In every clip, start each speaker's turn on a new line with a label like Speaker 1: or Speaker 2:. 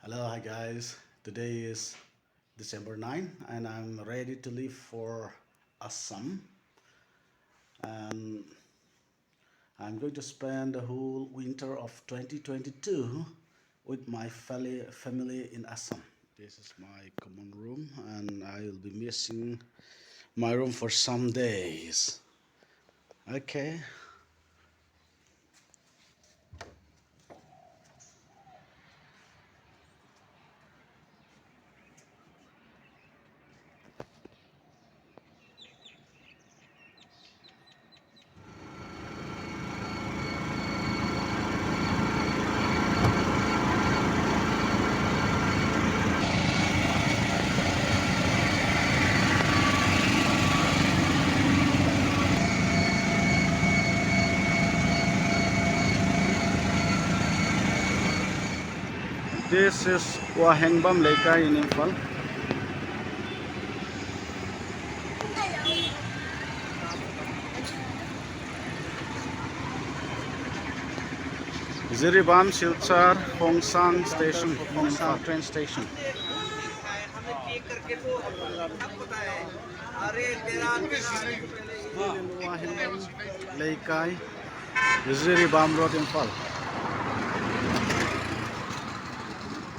Speaker 1: Hello, hi guys. Today is December 9 and I'm ready to leave for Assam, and I'm going to spend the whole winter of 2022 with my family in Assam. This is my common room and I will be missing my room for some days. Okay. This is Wahengbam Lake in Imphal. Ziribam Silchar Khongsang station, Khongsang train station. Laikai, Ziribam Road Imphal.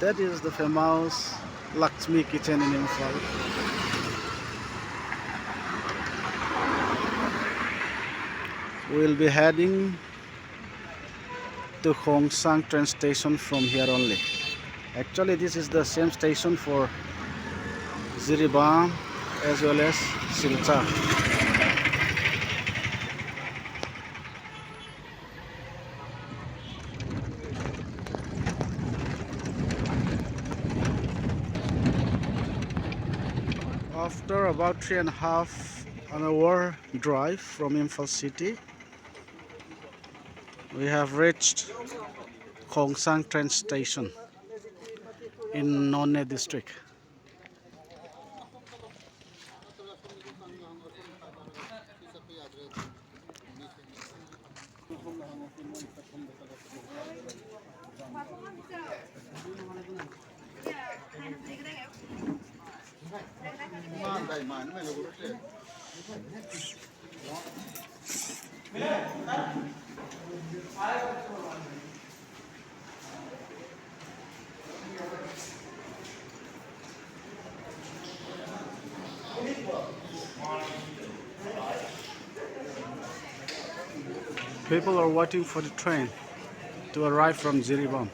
Speaker 1: That is the famous Lakshmi kitchen in Imphal. We'll be heading to Khongsang train station from here only. Actually, this is the same station for Ziribam as well as Silchar. After about 3.5 hour drive from Imphal city, we have reached Khongsang train station in Nonne district. People are waiting for the train to arrive from Ziribam.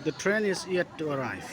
Speaker 1: The train is yet to arrive.